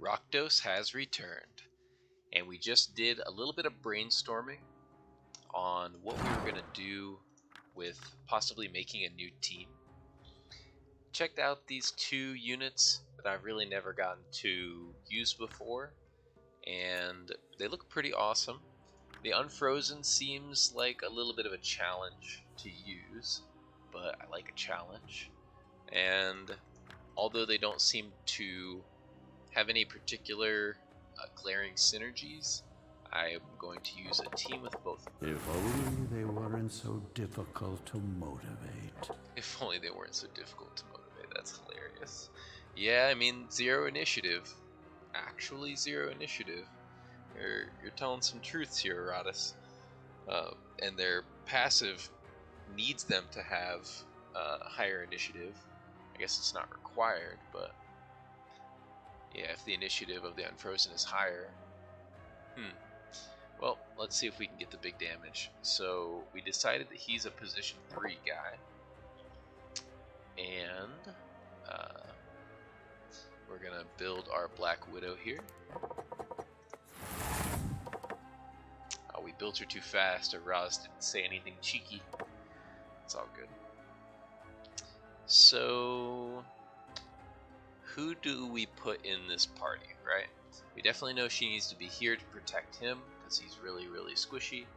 Rakdos has returned, and we just did a little bit of brainstorming on what we were going to do with possibly making a new team. Checked out these two units that I've really never gotten to use before, and they look pretty awesome. The Unfrozen seems like a little bit of a challenge to use, but I like a challenge. And although they don't seem to have any particular glaring synergies, I am going to use a team with both of them. If only they weren't so difficult to motivate. If only they weren't so difficult to motivate. That's hilarious. Yeah, I mean, 0 initiative. Actually 0 initiative. You're telling some truths here, Iratus. And their passive needs them to have higher initiative. I guess it's not required, but yeah, if the initiative of the Unfrozen is higher. Well, let's see if we can get the big damage. So we decided that he's a position 3 guy. And we're going to build our Black Widow here. Oh, we built her too fast, or Roz didn't say anything cheeky. It's all good. So, who do we put in this party, right? We definitely know she needs to be here to protect him, because he's really, really squishy.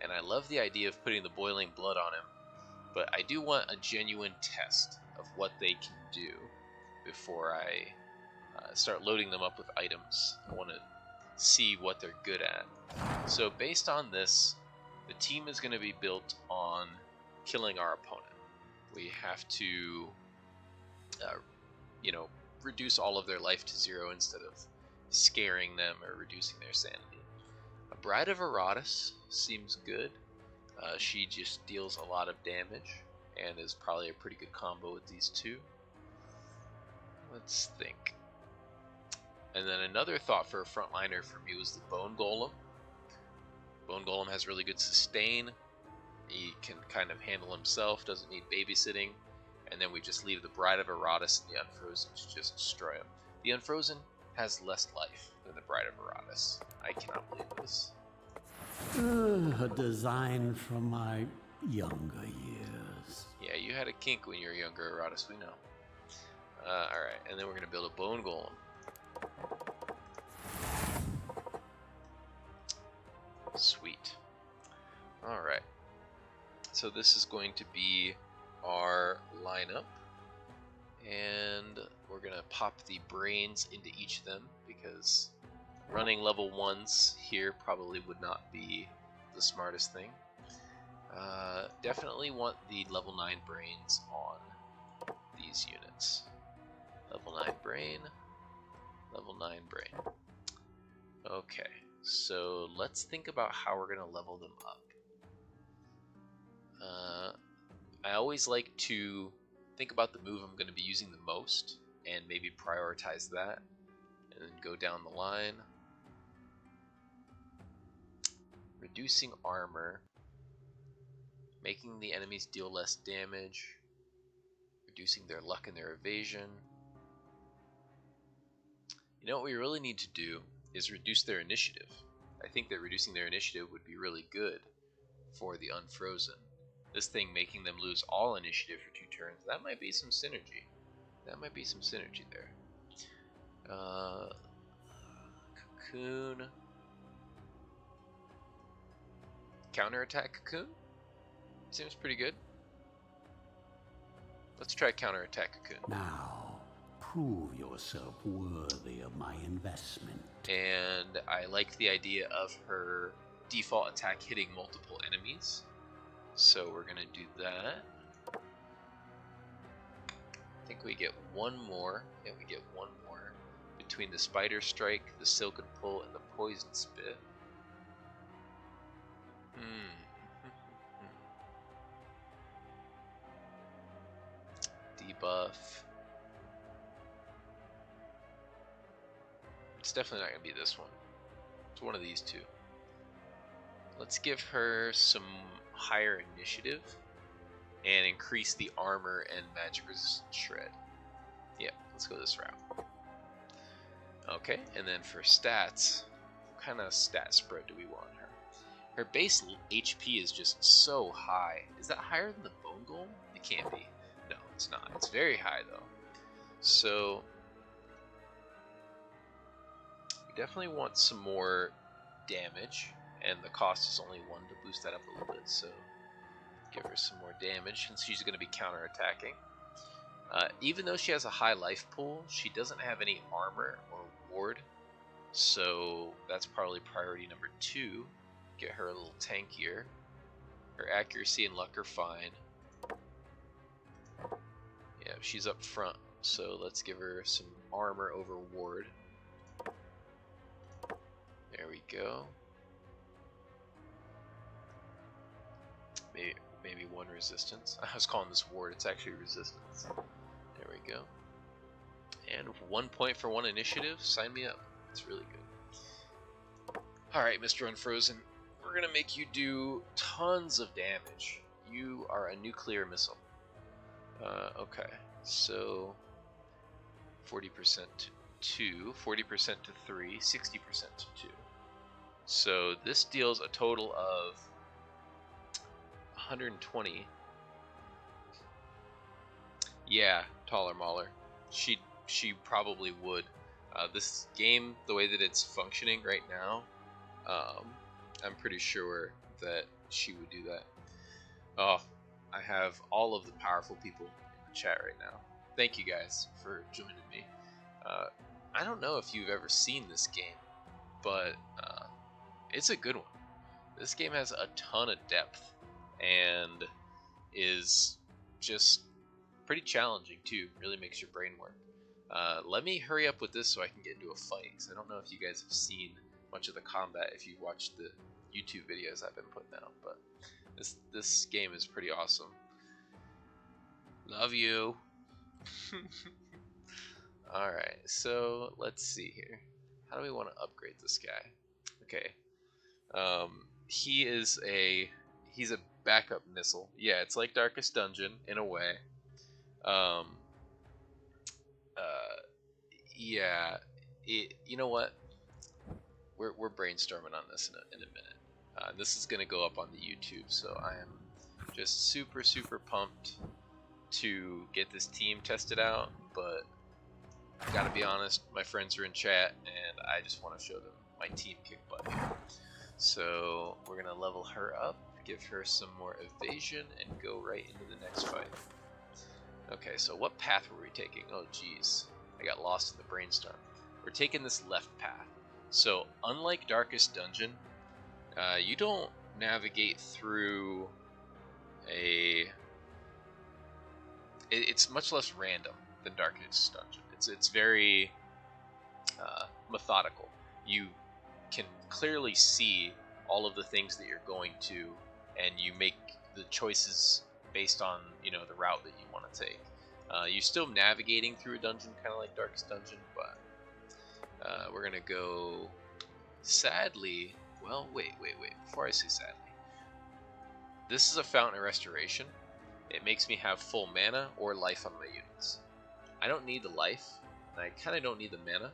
And I love the idea of putting the boiling blood on him, but I do want a genuine test of what they can do before I start loading them up with items. I want to see what they're good at. So based on this, the team is going to be built on killing our opponent. We have to, reduce all of their life to 0 instead of scaring them or reducing their sanity. A Bride of Iratus seems good. She just deals a lot of damage and is probably a pretty good combo with these two. Let's think. And then another thought for a frontliner for me was the Bone Golem. Bone Golem has really good sustain. He can kind of handle himself, doesn't need babysitting. And then we just leave the Bride of Iratus and the Unfrozen to just destroy him. The Unfrozen has less life than the Bride of Iratus. I cannot believe this. A design from my younger years. Yeah, you had a kink when you were younger, Iratus, we know. Alright, and then we're going to build a Bone Golem. Sweet. Alright. So this is going to be our lineup. And we're going to pop the brains into each of them, because running level 1s here probably would not be the smartest thing. Definitely want the level 9 brains on these units. Level 9 brain. Level 9 brain. Okay, so let's think about how we're going to level them up. I always like to think about the move I'm going to be using the most and maybe prioritize that and then go down the line. Reducing armor, making the enemies deal less damage, reducing their luck and their evasion. You know what we really need to do is reduce their initiative. I think that reducing their initiative would be really good for the Unfrozen. This thing making them lose all initiative for 2 turns, that might be some synergy. That might be some synergy there. Cocoon. Counterattack Cocoon? Seems pretty good. Let's try counterattack Cocoon. Now, prove yourself worthy of my investment. And I like the idea of her default attack hitting multiple enemies. So we're gonna do that. I think we get one more. Yeah, we get one more. Between the Spider Strike, the Silken Pull, and the Poison Spit. Debuff. It's definitely not going to be this one. It's one of these two. Let's give her some higher initiative and increase the armor and magic resistant shred. Yeah, let's go this route. Okay, and then for stats, what kind of stat spread do we want her? Her base HP is just so high. Is that higher than the bone golem? It can't be. No, it's not. It's very high though. So we definitely want some more damage, and the cost is only 1 to boost that up a little bit. So give her some more damage since she's going to be counterattacking. Even though she has a high life pool, she doesn't have any armor or ward, so that's probably priority number 2. Get her a little tankier. Her accuracy and luck are fine. Yeah, she's up front, so let's give her some armor over ward. There we go. Maybe 1 resistance. I was calling this ward, it's actually resistance. There we go. And 1 point for 1 initiative. Sign me up. It's really good. Alright, Mr. Unfrozen. We're going to make you do tons of damage. You are a nuclear missile. Okay. So 40% to 2, 40% to 3, 60% to 2. So this deals a total of 120. Yeah, taller Mauler. She probably would. This game, the way that it's functioning right now, I'm pretty sure that she would do that. Oh, I have all of the powerful people in the chat right now. Thank you guys for joining me. I don't know if you've ever seen this game, but it's a good one. This game has a ton of depth and is just pretty challenging too. Really makes your brain work. Let me hurry up with this so I can get into a fight, because I don't know if you guys have seen much of the combat if you've watched the YouTube videos I've been putting out, but this game is pretty awesome. Love you. Alright, so let's see here. How do we want to upgrade this guy? Okay. He's a backup missile. Yeah, it's like Darkest Dungeon in a way. Yeah, you know what? We're brainstorming on this in a minute. This is gonna go up on the YouTube, so I am just super pumped to get this team tested out. But gotta be honest, my friends are in chat, and I just want to show them my team kick butt. So we're gonna level her up, give her some more evasion, and go right into the next fight. Okay, so what path were we taking? Oh geez, I got lost in the brainstorm. We're taking this left path. So unlike Darkest Dungeon, you don't navigate through it's much less random than Darkest Dungeon. It's very methodical. You can clearly see all of the things that you're going to, and you make the choices based on the route that you want to take. You're still navigating through a dungeon, kind of like Darkest Dungeon, but we're gonna go. Sadly, well, wait. Before I say sadly, this is a Fountain of Restoration. It makes me have full mana or life on my units. I don't need the life, and I kind of don't need the mana.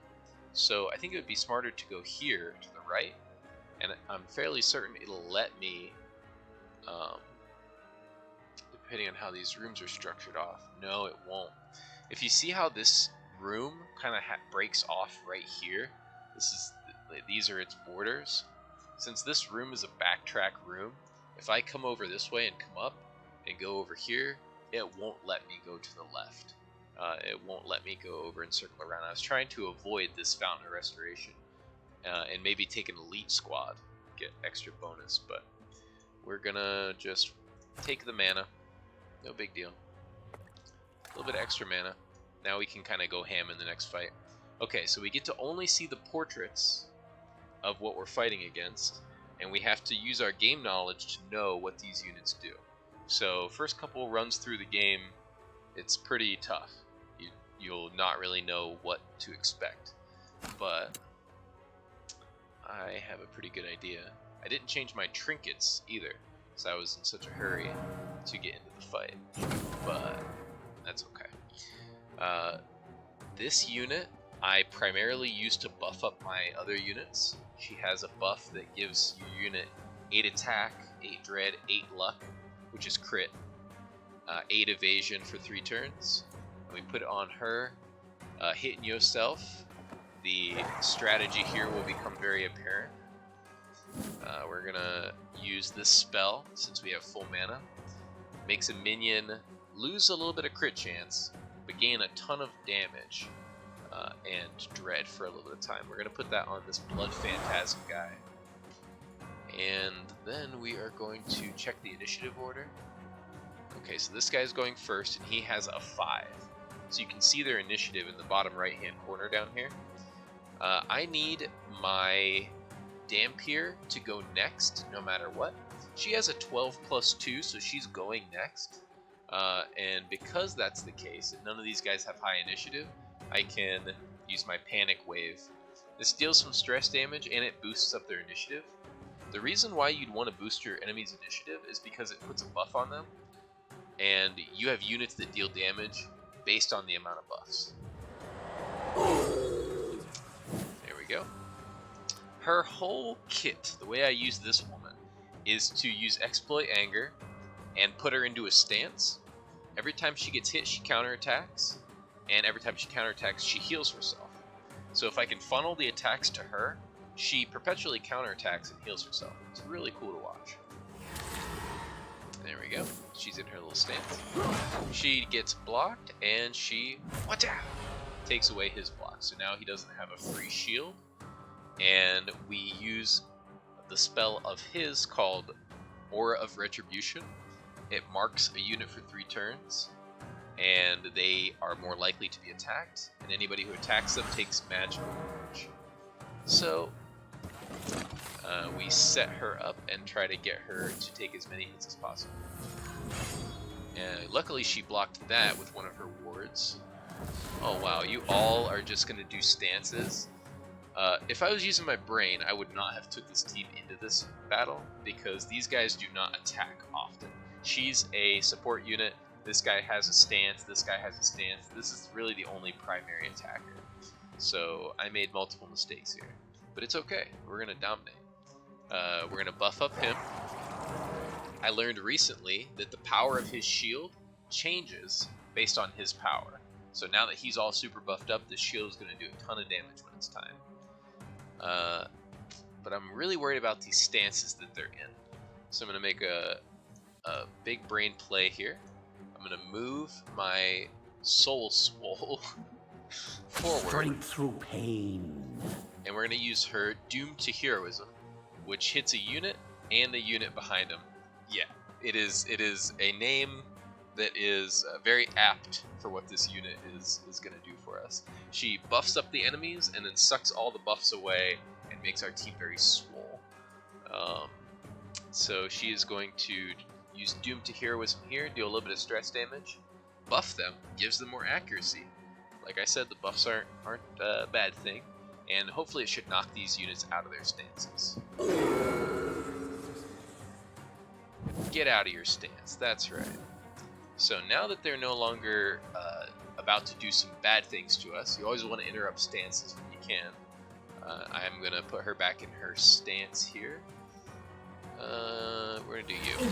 So I think it would be smarter to go here to the right, and I'm fairly certain it'll let me, depending on how these rooms are structured off. No, it won't. If you see how this room kind of breaks off right here, these are its borders. Since this room is a backtrack room, if I come over this way and come up and go over here, it won't let me go to the left. It won't let me go over and circle around. I was trying to avoid this Fountain of Restoration and maybe take an elite squad, get extra bonus, but we're gonna just take the mana. No big deal. A little bit of extra mana. Now we can kind of go ham in the next fight. Okay, so we get to only see the portraits of what we're fighting against, and we have to use our game knowledge to know what these units do. So first couple runs through the game, it's pretty tough. You'll not really know what to expect, but I have a pretty good idea. I didn't change my trinkets either, because I was in such a hurry to get into the fight, but that's okay. This unit I primarily use to buff up my other units. She has a buff that gives your unit 8 attack, 8 dread, 8 luck, which is crit, 8 evasion for 3 turns. And we put it on her, hitting yourself. The strategy here will become very apparent. We're gonna use this spell since we have full mana. Makes a minion lose a little bit of crit chance, but gain a ton of damage and dread for a little bit of time. We're gonna put that on this Blood Phantasm guy. And then we are going to check the initiative order. Okay, so this guy's going first, and he has a 5. So you can see their initiative in the bottom right-hand corner down here. I need my Dampier to go next, no matter what. She has a 12 plus 2, so she's going next. And because that's the case, and none of these guys have high initiative, I can use my Panic Wave. This deals some stress damage, and it boosts up their initiative. The reason why you'd want to boost your enemy's initiative is because it puts a buff on them, and you have units that deal damage based on the amount of buffs. There we go. Her whole kit, the way I use this woman, is to use Exploit Anger and put her into a stance. Every time she gets hit, she counterattacks, and every time she counterattacks, she heals herself. So if I can funnel the attacks to her, she perpetually counterattacks and heals herself. It's really cool to watch. There we go. She's in her little stance. She gets blocked, and she takes away his block. So now he doesn't have a free shield. And we use the spell of his called Aura of Retribution. It marks a unit for 3 turns, and they are more likely to be attacked, and anybody who attacks them takes magical damage. So we set her up and try to get her to take as many hits as possible. And luckily she blocked that with one of her wards. Oh wow, you all are just going to do stances. If I was using my brain, I would not have took this team into this battle, because these guys do not attack often. She's a support unit, this guy has a stance, this guy has a stance. This is really the only primary attacker. So I made multiple mistakes here. But it's okay, we're going to dominate. We're going to buff up him. I learned recently that the power of his shield changes based on his power. So now that he's all super buffed up, this shield is going to do a ton of damage when it's time. But I'm really worried about these stances that they're in. So I'm going to make a big brain play here. I'm going to move my Soul Swole forward. Strength through pain. And we're going to use her Doom to Heroism, which hits a unit and the unit behind him. Yeah, it is a name that is very apt for what this unit is going to do for us. She buffs up the enemies and then sucks all the buffs away and makes our team very swole. So she is going to use Doom to Heroism here, deal a little bit of stress damage, buff them, gives them more accuracy. Like I said, the buffs aren't a bad thing, and hopefully it should knock these units out of their stances. Get out of your stance, that's right. So now that they're no longer about to do some bad things to us, you always want to interrupt stances when you can. I'm going to put her back in her stance here. We're going to do you.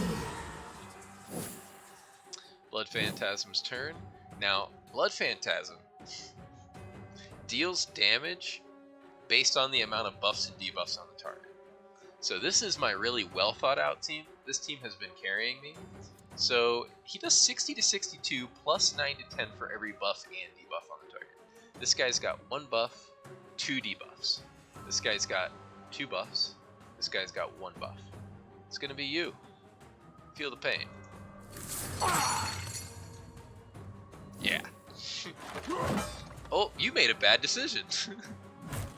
Blood Phantasm's turn. Now, Blood Phantasm deals damage based on the amount of buffs and debuffs on the target. So this is my really well thought out team. This team has been carrying me. So he does 60 to 62 plus 9 to 10 for every buff and debuff on the target. This guy's got 1 buff, 2 debuffs. This guy's got 2 buffs. This guy's got 1 buff. It's gonna be you. Feel the pain. Yeah. Oh, you made a bad decision.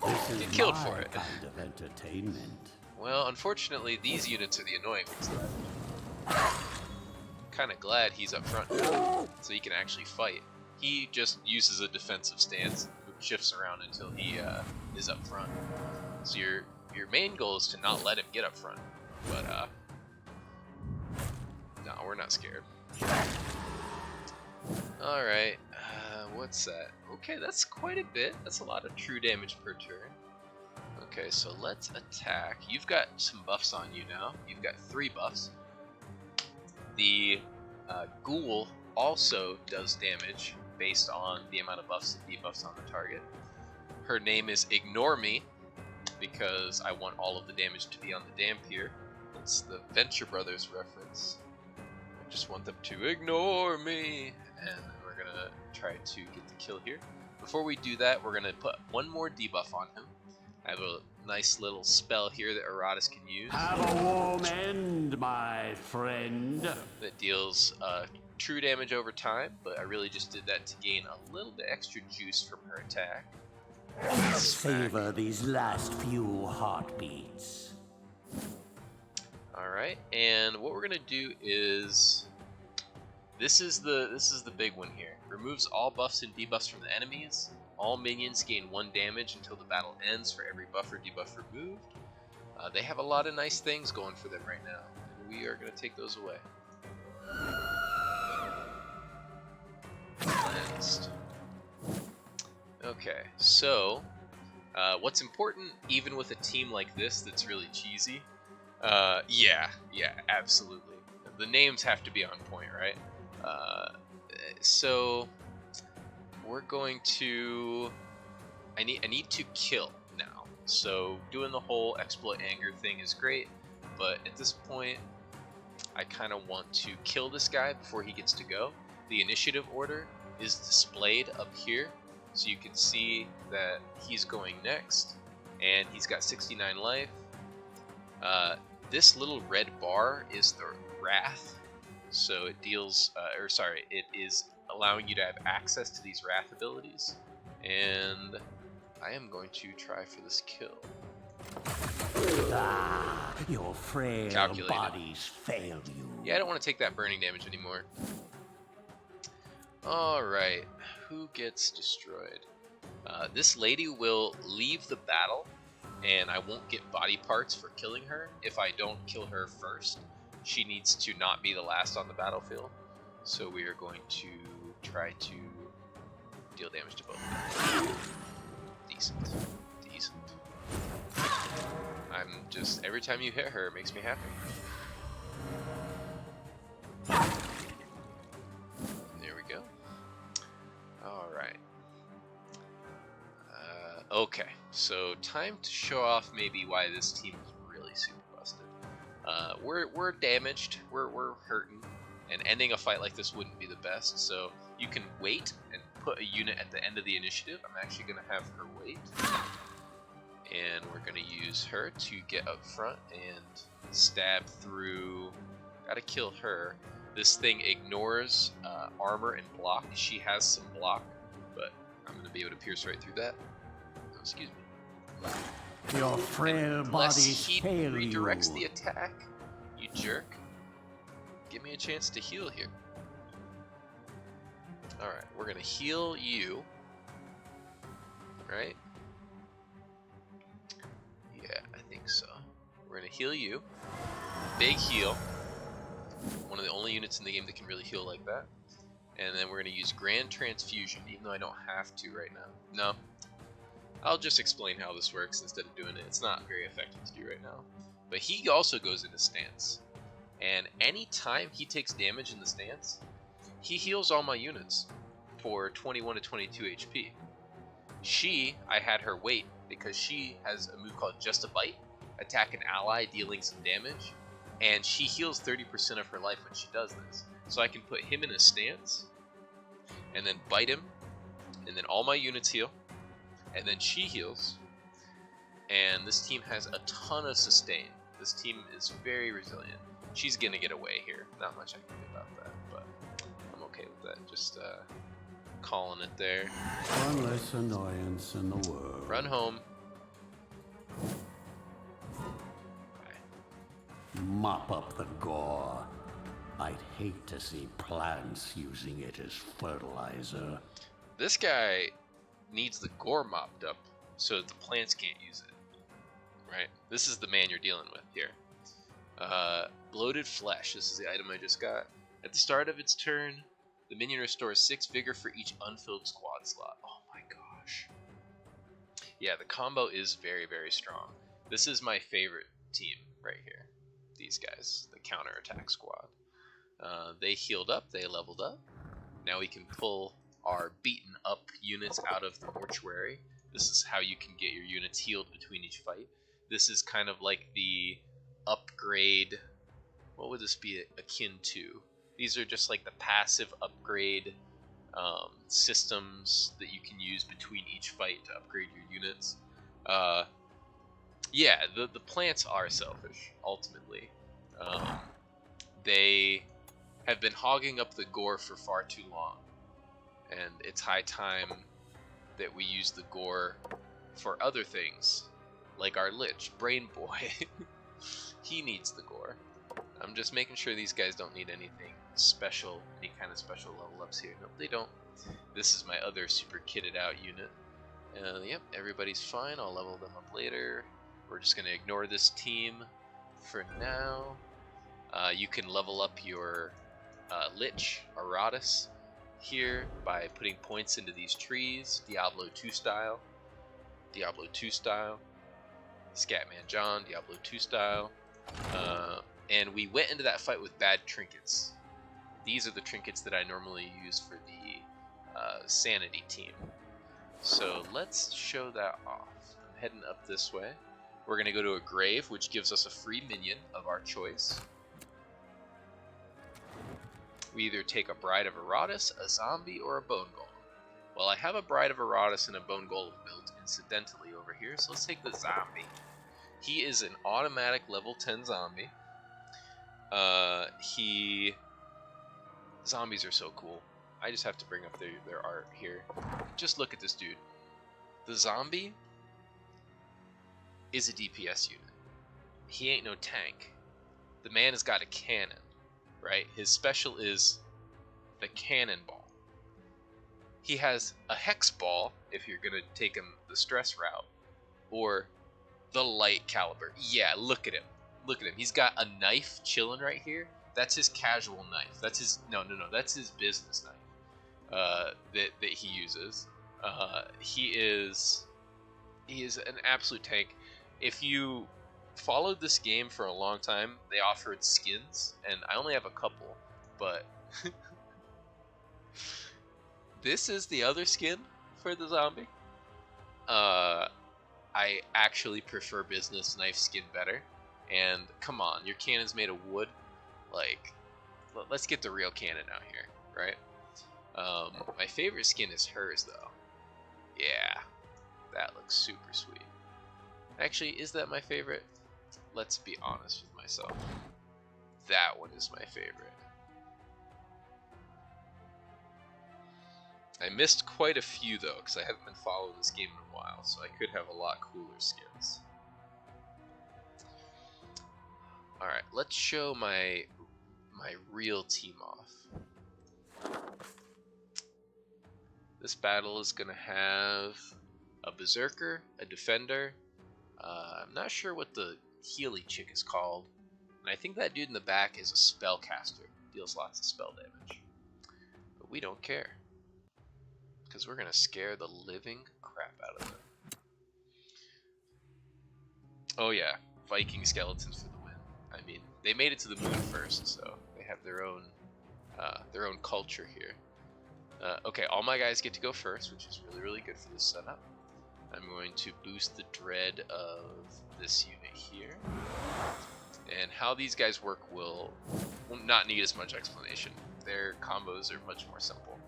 Get killed for it. Kind of entertainment. Well, unfortunately, these units are the annoying ones. Kind of glad he's up front now, so he can actually fight. He just uses a defensive stance, shifts around until he is up front. So your main goal is to not let him get up front. But no, we're not scared. All right, what's that? Okay, that's quite a bit. That's a lot of true damage per turn. Okay, so let's attack. You've got some buffs on you now. You've got 3 buffs. The ghoul also does damage based on the amount of buffs and debuffs on the target. Her name is Ignore Me, because I want all of the damage to be on the Dampier. That's the Venture Brothers reference. I just want them to ignore me. And we're going to try to get the kill here. Before we do that, we're going to put one more debuff on him. I have a nice little spell here that Iratus can use. Have a warm end, my friend. That deals true damage over time, but I really just did that to gain a little bit extra juice from her attack. Savor these last few heartbeats. Alright, and what we're gonna do is this is the big one here. Removes all buffs and debuffs from the enemies. All minions gain 1 damage until the battle ends for every buff or debuff removed. They have a lot of nice things going for them right now, and we are going to take those away. Cleansed. Okay, so what's important, even with a team like this that's really cheesy? Yeah, absolutely. The names have to be on point, right? So we're going to. I need to kill now. So doing the whole exploit anger thing is great, but at this point, I kind of want to kill this guy before he gets to go. The initiative order is displayed up here, so you can see that he's going next, and he's got 69 life. This little red bar is the Wrath, so it deals, it is allowing you to have access to these Wrath abilities, and I am going to try for this kill. Your frail bodies fail you. Yeah, I don't want to take that burning damage anymore. Alright, who gets destroyed? This lady will leave the battle, and I won't get body parts for killing her if I don't kill her first. She needs to not be the last on the battlefield. So we are going to try to deal damage to both of them. Decent. I'm just, every time you hit her, it makes me happy. There we go. Alright. Okay, so time to show off maybe why this team is really super busted. We're damaged, we're hurting, and ending a fight like this wouldn't be the best, so you can wait and put a unit at the end of the initiative. I'm actually going to have her wait, and we're going to use her to get up front and stab through. Gotta kill her. This thing ignores armor and block. She has some block, but I'm going to be able to pierce right through that. Oh, excuse me. Your frail bodies he fail redirects you. the attack, you jerk. Give me a chance to heal here. Alright, we're going to heal you. Right? Yeah, I think so. We're going to heal you. Big heal. One of the only units in the game that can really heal like that. And then we're going to use Grand Transfusion, even though I don't have to right now. No. I'll just explain how this works instead of doing it. It's not very effective to do right now. But he also goes into stance. And anytime he takes damage in the stance, he heals all my units for 21 to 22 HP. I had her wait because she has a move called Just a Bite. Attack an ally dealing some damage. And she heals 30% of her life when she does this. So I can put him in a stance, and then bite him, and then all my units heal, and then she heals. And this team has a ton of sustain. This team is very resilient. She's gonna get away here. Not much I can do about that, but I'm okay with that. Just calling it there. One less annoyance in the world. Run home. Mop up the gore. I'd hate to see plants using it as fertilizer. This guy needs the gore mopped up so that the plants can't use it. Right? This is the man you're dealing with here. Bloated Flesh. This is the item I just got. At the start of its turn, the minion restores 6 vigor for each unfilled squad slot. Oh gosh. Yeah, the combo is very, very strong. This is my favorite team right here. These guys, the counterattack squad. They healed up, they leveled up. Now we can pull our beaten up units out of the mortuary. This is how you can get your units healed between each fight. This is kind of like the upgrade. What would this be akin to? These are just like the passive upgrade systems that you can use between each fight to upgrade your units. Yeah, the plants are selfish, ultimately. They have been hogging up the gore for far too long, and it's high time that we use the gore for other things, like our Lich, Brain Boy. He needs the gore. I'm just making sure these guys don't need anything special, any kind of special level ups here. Nope, they don't. This is my other super kitted out unit. Yep, everybody's fine. I'll level them up later. We're just going to ignore this team for now. You can level up your Lich, Iratus, here by putting points into these trees. Diablo 2 style. Diablo 2 style. Scatman John, Diablo 2 style. And we went into that fight with bad trinkets. These are the trinkets that I normally use for the Sanity team. So let's show that off. I'm heading up this way. We're going to go to a grave, which gives us a free minion of our choice. We either take a Bride of Iratus, a zombie, or a Bone Golem. Well, I have a Bride of Iratus and a Bone Golem built incidentally over here, so let's take the zombie. He is an automatic level 10 zombie. Zombies are so cool. I just have to bring up their art here. Just look at this dude. The zombie is a DPS unit. He ain't no tank. The man has got a cannon, right? His special is the cannonball. He has a hex ball, if you're gonna take him the stress route, or the light caliber. Yeah, look at him. Look at him. He's got a knife chilling right here. That's his casual knife. That's his that's his business knife that he uses. He is an absolute tank. If you followed this game for a long time, they offered skins, and I only have a couple, but this is the other skin for the zombie. I actually prefer business knife skin better. And come on, your cannon's made of wood. Like, let's get the real cannon out here, right? My favorite skin is hers, though. Yeah, that looks super sweet. Actually, is that my favorite? Let's be honest with myself. That one is my favorite. I missed quite a few, though, because I haven't been following this game in a while, so I could have a lot cooler skins. Alright, let's show my real team off. This battle is going to have a Berserker, a Defender. I'm not sure what the Healy chick is called. And I think that dude in the back is a Spellcaster. Deals lots of spell damage. But we don't care, because we're going to scare the living crap out of them. Oh yeah, Viking skeletons for the win. I mean, they made it to the moon first, so they have their own culture here. Okay, all my guys get to go first, which is really, really good for this setup. I'm going to boost the dread of this unit here. And how these guys work will not need as much explanation. Their combos are much more simple.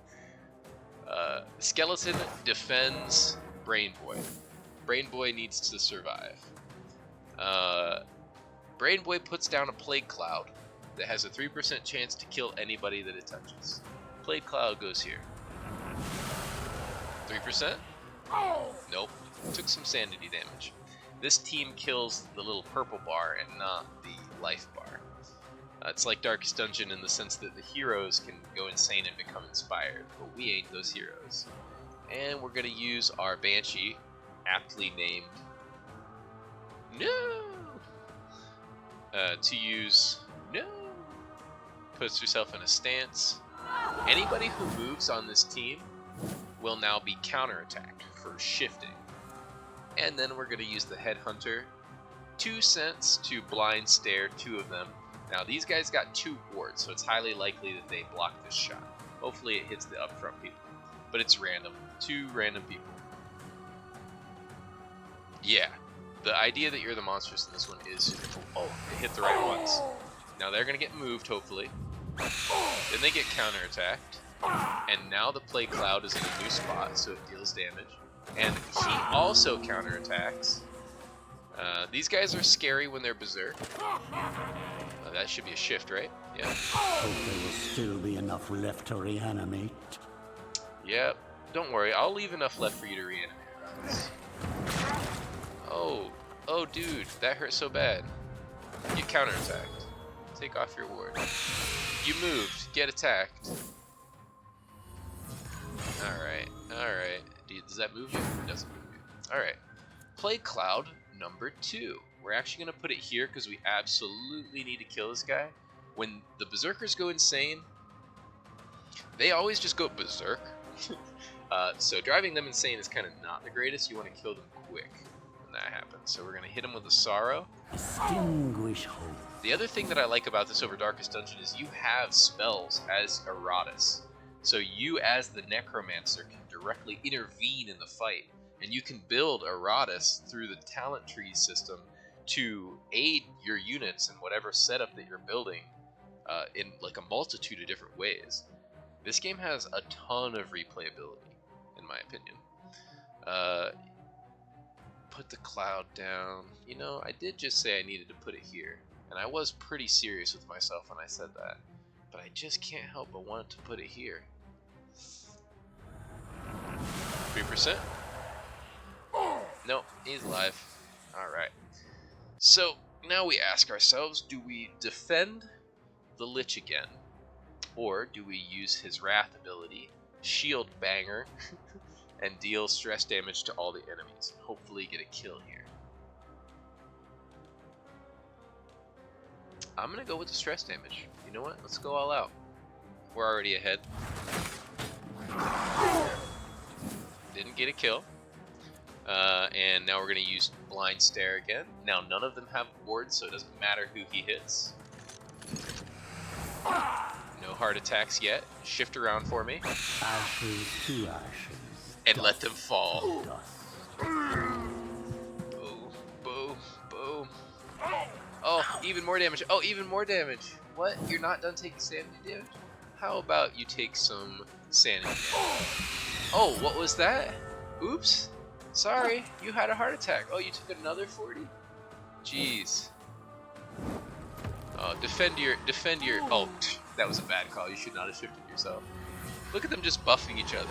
Skeleton defends Brain Boy. Brain Boy needs to survive. Brain Boy puts down a Plague Cloud that has a 3% chance to kill anybody that it touches. Plague Cloud goes here. 3%? Oh! Nope. Took some sanity damage. This team kills the little purple bar and not the life bar. It's like Darkest Dungeon in the sense that the heroes can go insane and become inspired, but we ain't those heroes. And we're going to use our Banshee, aptly named No! To use No! Puts herself in a stance. Anybody who moves on this team will now be counterattacked for shifting. And then we're going to use the Headhunter 2 cents to blind stare 2 of them. Now these guys got 2 wards, so it's highly likely that they block this shot. Hopefully it hits the upfront people. But it's random. 2 random people. Yeah. The idea that you're the monstrous in this one is, oh, it hit the right ones. Now they're going to get moved, hopefully. Then they get counterattacked. And now the Plague Cloud is in a new spot, so it deals damage. And he also counterattacks. These guys are scary when they're berserk. That should be a shift, right? Yeah. Hope there will still be enough left to reanimate. Yep. Don't worry, I'll leave enough left for you to reanimate. Oh, dude, that hurt so bad. Get counterattacked. Take off your ward. You moved. Get attacked. Alright. Does that move you? It doesn't move you. Alright. Plague Cloud number 2. We're actually going to put it here because we absolutely need to kill this guy. When the Berserkers go insane, they always just go berserk. So driving them insane is kind of not the greatest. You want to kill them quick when that happens. So we're going to hit them with a Sorrow. Extinguish hope. The other thing that I like about this over Darkest Dungeon is you have spells as Iratus. So you as the Necromancer can directly intervene in the fight. And you can build Iratus through the talent tree system to aid your units in whatever setup that you're building in like a multitude of different ways. This game has a ton of replayability, in my opinion. Put the cloud down. You know, I did just say I needed to put it here. And I was pretty serious with myself when I said that. But I just can't help but want to put it here. 3%? Nope, he's alive. Alright. So, now we ask ourselves, do we defend the Lich again? Or do we use his Wrath ability, Shield Banger, and deal stress damage to all the enemies? Hopefully get a kill here. I'm gonna go with the stress damage. You know what? Let's go all out. We're already ahead. Didn't get a kill. And now we're going to use Blind Stare again. Now none of them have wards, so it doesn't matter who he hits. No heart attacks yet. Shift around for me. Ashes to ashes. And let them fall. Dust. Boom, boom, boom. Oh, even more damage. Oh, even more damage. What? You're not done taking sanity damage? How about you take some sanity damage? Oh, what was that? Oops. Sorry, you had a heart attack. Oh, you took another 40? Jeez. Oh, defend your, oh, that was a bad call. You should not have shifted yourself. Look at them just buffing each other.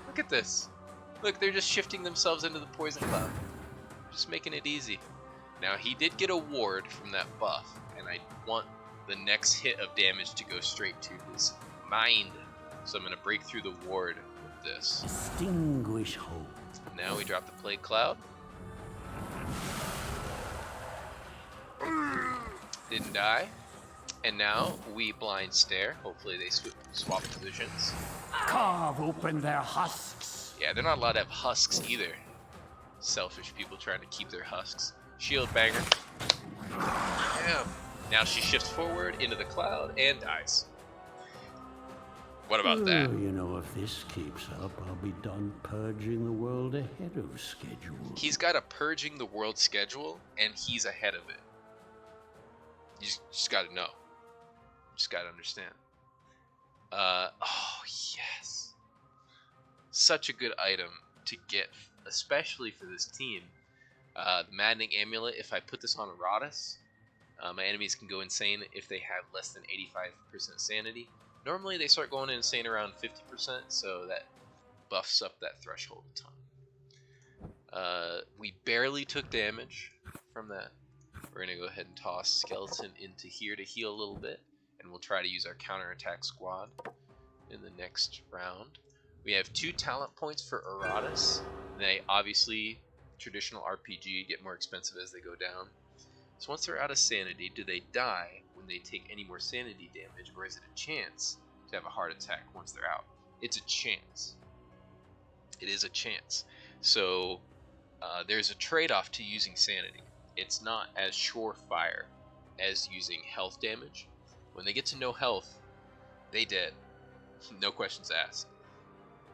Look at this. Look, they're just shifting themselves into the poison cloud. Just making it easy. Now, he did get a ward from that buff, and I want the next hit of damage to go straight to his mind. So I'm going to break through the ward with this. Extinguish hope. Now we drop the Plague Cloud. Didn't die. And now we Blind Stare. Hopefully they swap positions. Carve open their husks. Yeah, they're not allowed to have husks either. Selfish people trying to keep their husks. Shield Banger. Damn. Now she shifts forward into the cloud and dies. What about that? You know, if this keeps up, I'll be done purging the world ahead of schedule. He's got a purging the world schedule, and he's ahead of it. You just gotta know. You just gotta understand. Oh, yes. Such a good item to get, especially for this team. The Maddening Amulet, if I put this on Iratus, my enemies can go insane if they have less than 85% sanity. Normally they start going insane around 50%, so that buffs up that threshold a ton. We barely took damage from that. We're going to go ahead and toss Skeleton into here to heal a little bit, and we'll try to use our counterattack squad in the next round. We have 2 talent points for Iratus. They obviously, traditional RPG, get more expensive as they go down. So once they're out of sanity, do they die when they take any more sanity damage, or is it a chance to have a heart attack once they're out? It's a chance. It is a chance. So there's a trade-off to using sanity. It's not as surefire as using health damage. When they get to no health, they dead. No questions asked.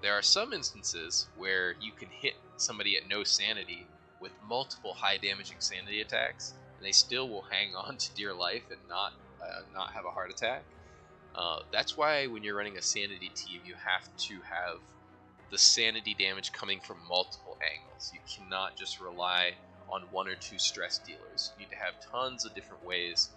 There are some instances where you can hit somebody at no sanity with multiple high damaging sanity attacks, and they still will hang on to dear life and not have a heart attack. That's why when you're running a sanity team, you have to have the sanity damage coming from multiple angles. You cannot just rely on one or two stress dealers. You need to have tons of different ways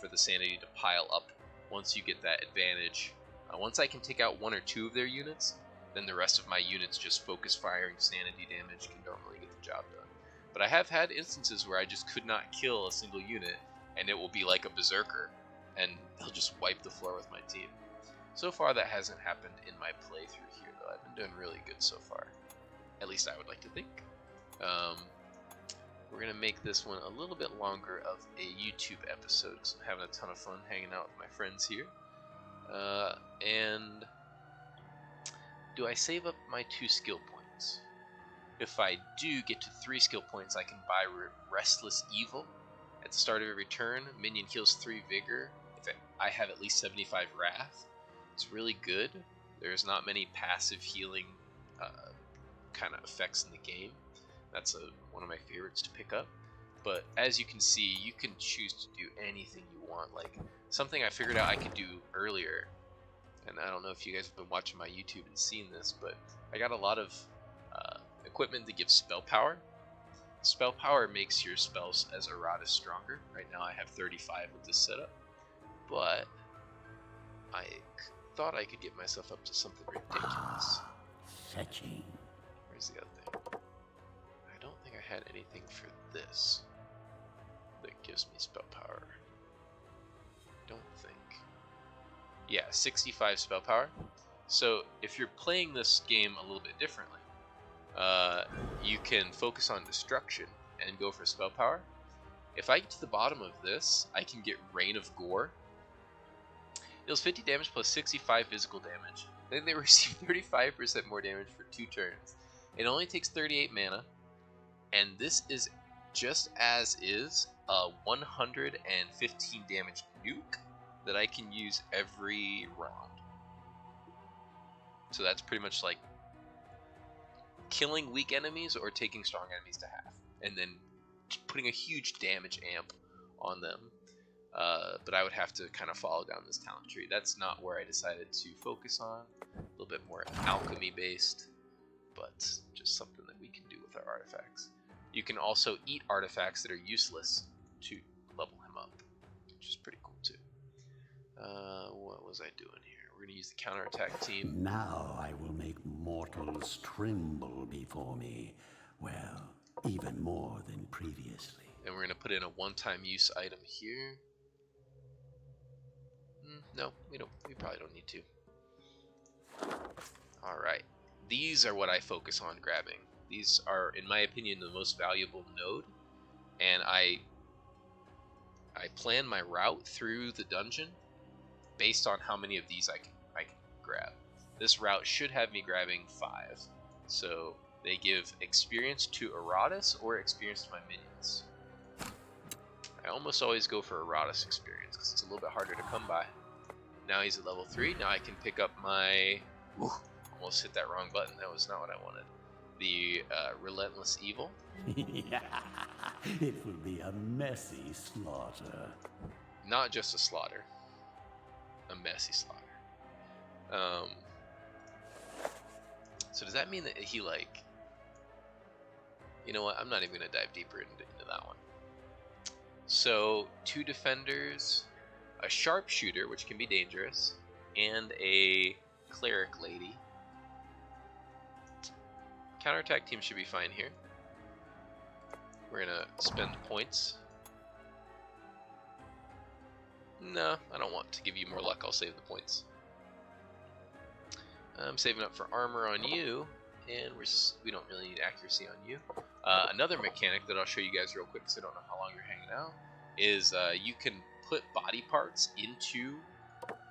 for the sanity to pile up once you get that advantage. Once I can take out one or two of their units, then the rest of my units just focus firing sanity damage can normally get the job done. But I have had instances where I just could not kill a single unit, and it will be like a berserker, and they'll just wipe the floor with my team. So far that hasn't happened in my playthrough here, though. I've been doing really good so far. At least I would like to think. We're going to make this one a little bit longer of a YouTube episode, because I'm having a ton of fun hanging out with my friends here. And do I save up my 2 skill points? If I do get to 3 skill points, I can buy Restless Evil. At the start of every turn, minion heals 3 vigor. If I have at least 75 wrath, it's really good. There's not many passive healing kind of effects in the game. That's one of my favorites to pick up. But as you can see, you can choose to do anything you want. Like something I figured out I could do earlier, and I don't know if you guys have been watching my YouTube and seen this, but I got a lot of equipment that gives spell power. Spell power makes your spells as Iratus stronger. Right now I have 35 with this setup, but I thought I could get myself up to something ridiculous. Fetching. Where's the other thing? I don't think I had anything for this that gives me spell power. Don't think. Yeah, 65 spell power. So if you're playing this game a little bit differently, you can focus on destruction and go for spell power. If I get to the bottom of this, I can get Rain of Gore. Deals 50 damage plus 65 physical damage. Then they receive 35% more damage for 2 turns. It only takes 38 mana, and this is just as is a 115 damage nuke that I can use every round. So that's pretty much like killing weak enemies or taking strong enemies to half, and then putting a huge damage amp on them. But I would have to kind of follow down this talent tree. That's not where I decided to focus on. A little bit more alchemy based, but just something that we can do with our artifacts. You can also eat artifacts that are useless to level him up, which is pretty cool too. What was I doing here? We're going to use the counterattack team. Now I will make mortals tremble before me. Well, even more than previously. And we're going to put in a one-time use item here. No, we probably don't need to. Alright. These are what I focus on grabbing. These are, in my opinion, the most valuable node. And I plan my route through the dungeon based on how many of these I can grab. This route should have me grabbing 5. So they give experience to Iratus or experience to my minions. I almost always go for Iratus experience because it's a little bit harder to come by. Now he's at level 3. Now I can pick up my... Ooh, almost hit that wrong button. That was not what I wanted. The Relentless Evil. It will be a messy slaughter. Not just a slaughter. A messy slaughter. So does that mean that he, like... You know what? I'm not even going to dive deeper into that one. So, 2 defenders, a sharpshooter, which can be dangerous, and a cleric lady. Counterattack team should be fine here. We're going to spend points. No, I don't want to give you more luck. I'll save the points. I'm saving up for armor on you, and we don't really need accuracy on you. Another mechanic that I'll show you guys real quick, because I don't know how long you're hanging out, is you can put body parts into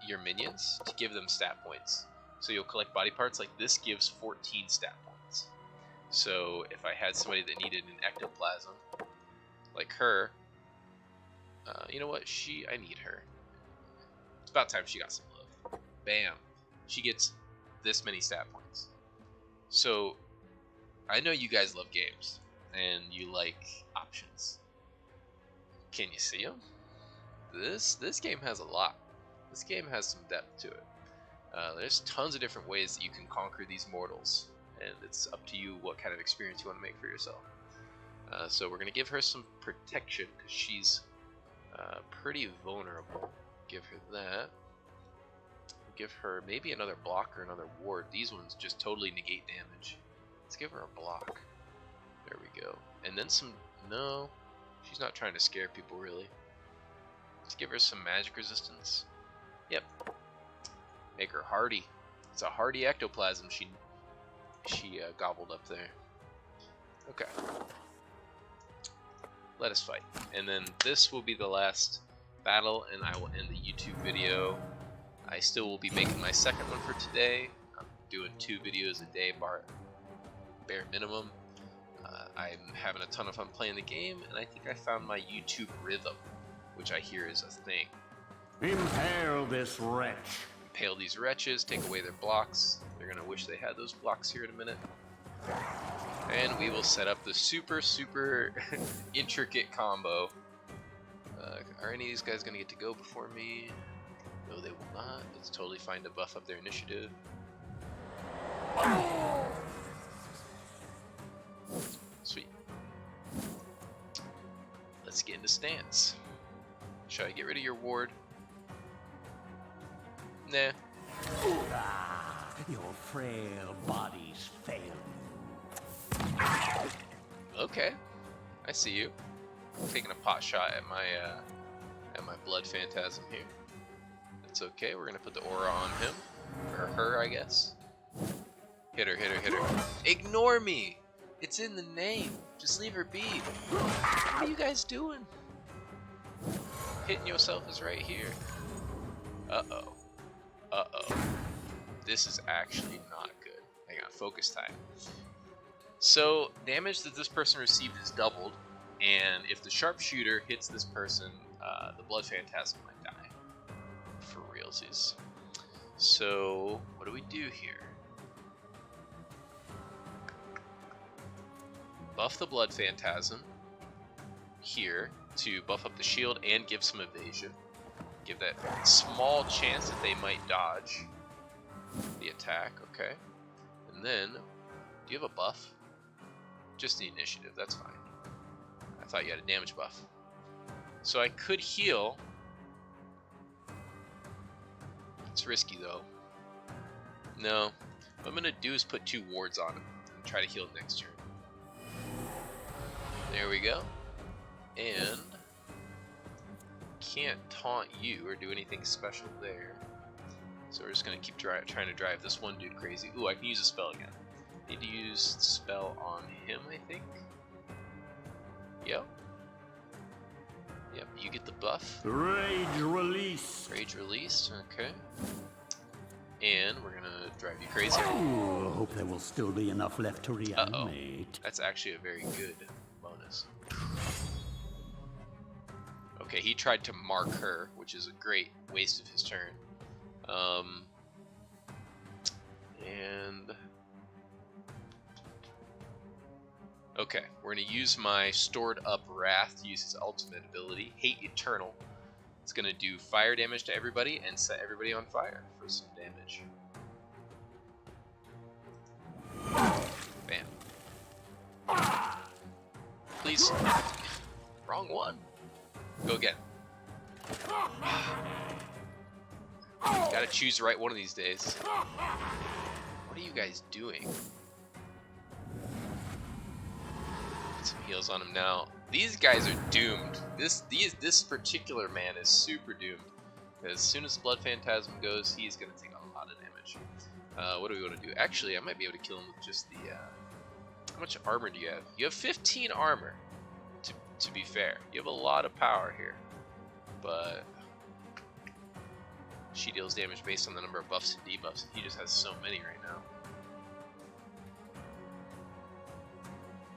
your minions to give them stat points. So you'll collect body parts like this gives 14 stat points. So if I had somebody that needed an ectoplasm, like her, you know what? I need her. It's about time she got some love. Bam. She gets this many stat points. So I know you guys love games and you like options. Can you see them? This game has a lot. This game has some depth to it. There's tons of different ways that you can conquer these mortals, and it's up to you what kind of experience you want to make for yourself. So we're going to give her some protection because she's pretty vulnerable. Give her that. Give her maybe another block or another ward. These ones just totally negate damage. Let's give her a block. There we go. And then some... No, she's not trying to scare people really. Let's give her some magic resistance. Yep. Make her hardy. It's a hardy ectoplasm she gobbled up there. Okay. Let us fight. And then this will be the last battle, and I will end the YouTube video. I still will be making my second one for today. I'm doing 2 videos a day, bare minimum. I'm having a ton of fun playing the game, and I think I found my YouTube rhythm, which I hear is a thing. Impale this wretch. Impale these wretches, take away their blocks. They're gonna wish they had those blocks here in a minute. And we will set up the super intricate combo. Are any of these guys gonna get to go before me? No, they will not. It's totally fine to buff up their initiative. Sweet. Let's get into stance. Should I get rid of your ward? Nah. Your frail bodies fail you. Okay. I see you. Taking a pot shot at my blood phantasm here. It's okay. We're gonna put the aura on him. Or her, I guess. Hit her, hit her, hit her. Ignore me! It's in the name. Just leave her be. What are you guys doing? Hitting yourself is right here. Uh-oh. Uh-oh. This is actually not good. Hang on, focus time. So, damage that this person received is doubled, and if the sharpshooter hits this person, the blood phantasm might die. For realsies. So, what do we do here? Buff the blood phantasm here to buff up the shield and give some evasion. Give that small chance that they might dodge the attack, okay? And then, do you have a buff? Just the initiative, that's fine. I thought you had a damage buff. So I could heal. It's risky though. No, what I'm gonna do is put 2 wards on him and try to heal next turn. There we go. And can't taunt you or do anything special there. So we're just gonna keep trying to drive this one dude crazy. Ooh, I can use a spell again. Need to use the spell on him, I think. Yep. Yep, you get the buff. Rage release. Rage release, okay. And we're gonna drive you crazy. Oh, I hope there will still be enough left to reanimate. That's actually a very good bonus. Okay, he tried to mark her, which is a great waste of his turn. And okay, we're gonna use my stored up wrath to use his ultimate ability, Hate Eternal. It's gonna do fire damage to everybody and set everybody on fire for some damage. Bam. Please. Wrong one. Go again. Gotta choose the right one of these days. What are you guys doing? Put some heals on him now. These guys are doomed. This particular man is super doomed. As soon as the blood phantasm goes, he's gonna take a lot of damage. What do we want to do? Actually, I might be able to kill him with just the. How much armor do you have? You have 15 armor. To be fair, you have a lot of power here, but she deals damage based on the number of buffs and debuffs. He just has so many right now.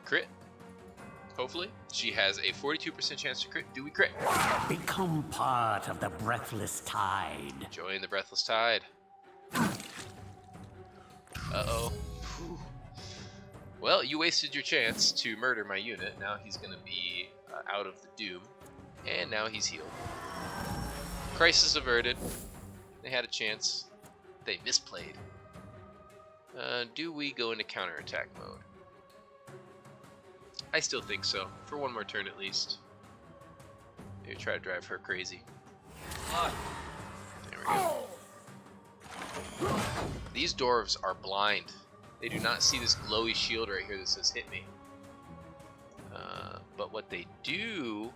Crit. Hopefully. She has a 42% chance to crit. Do we crit? Become part of the Breathless Tide. Join the Breathless Tide. Uh-oh. Whew. Well, you wasted your chance to murder my unit. Now he's going to be out of the doom. And now he's healed. Crisis averted. They had a chance. They misplayed. Do we go into counterattack mode? I still think so. For one more turn at least. Maybe try to drive her crazy. There we go. These dwarves are blind. They do not see this glowy shield right here that says hit me. But what they do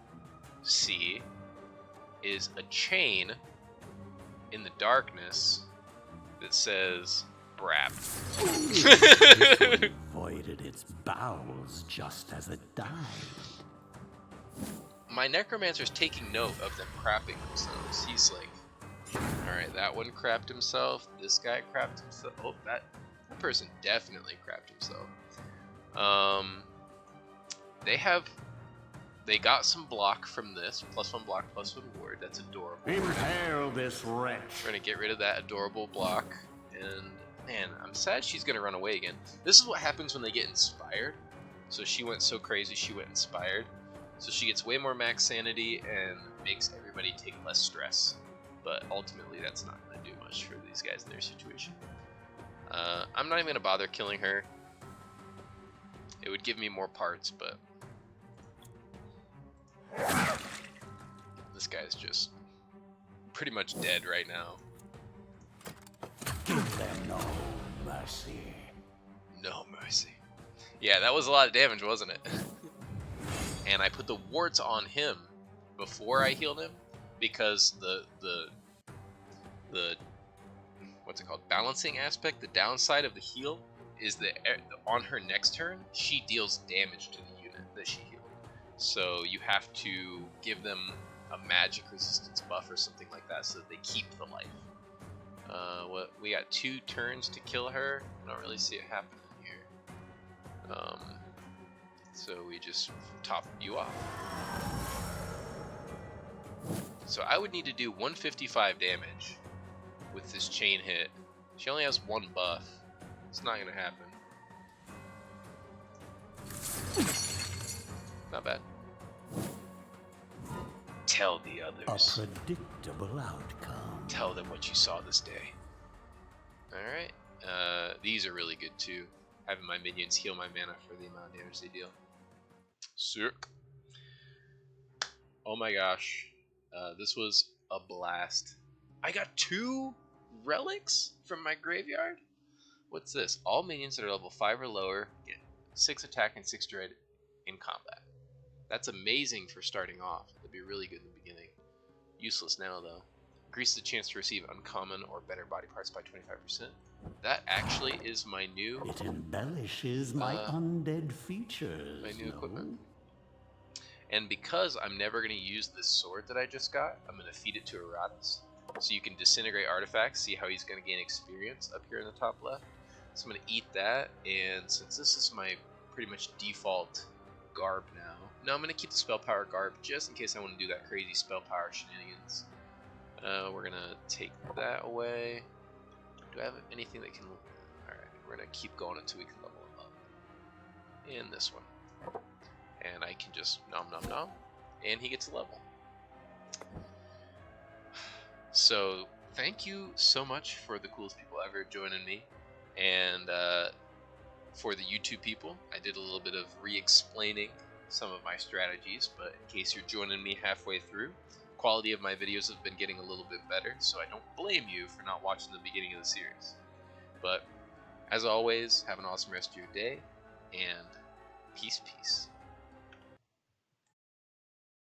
see is a chain in the darkness that says Brap. Voided its bowels just as it died. My necromancer's taking note of them crapping themselves. He's like, alright, that one crapped himself, this guy crapped himself. Oh, that person definitely crapped himself. They got some block from this. +1 block, +1 ward. That's adorable. Impale this wretch. We're gonna get rid of that adorable block. And man, I'm sad she's gonna run away again. This is what happens when they get inspired. So she went so crazy, she went inspired. So she gets way more max sanity and makes everybody take less stress. But ultimately, that's not gonna do much for these guys in their situation. I'm not even gonna bother killing her. It would give me more parts, but this guy's just pretty much dead right now. Give them no mercy. No mercy. Yeah, that was a lot of damage, wasn't it? And I put the warts on him before I healed him because the what's it called? Balancing aspect. The downside of the heal is that on her next turn, she deals damage to the unit that she healed. So you have to give them a magic resistance buff or something like that so that they keep the life. We got 2 turns to kill her. I don't really see it happening here. So we just top you off. So I would need to do 155 damage with this chain hit. She only has 1 buff. It's not gonna happen. Not bad. Tell the others. A predictable outcome. Tell them what you saw this day. Alright. These are really good too. Having my minions heal my mana for the amount of damage they deal. Sick. Oh my gosh. This was a blast. I got 2 relics from my graveyard? What's this? All minions that are level 5 or lower get 6 attack and 6 dread in combat. That's amazing for starting off. That'd be really good in the beginning. Useless now though. Increases the chance to receive uncommon or better body parts by 25%. That actually is my new... It embellishes my undead features. My new equipment. And because I'm never going to use this sword that I just got, I'm going to feed it to Iratus. So you can disintegrate artifacts, see how he's going to gain experience up here in the top left. So I'm going to eat that, and since this is my pretty much default garb now, no, I'm going to keep the spell power garb just in case I want to do that crazy spell power shenanigans. We're going to take that away. Do I have anything that can... Alright, we're going to keep going until we can level him up. And this one. And I can just nom nom nom, and he gets a level. So thank you so much for the coolest people ever joining me, and for the YouTube people, I did a little bit of re-explaining some of my strategies, but in case you're joining me halfway through, quality of my videos have been getting a little bit better, so I don't blame you for not watching the beginning of the series. But as always, have an awesome rest of your day, and peace.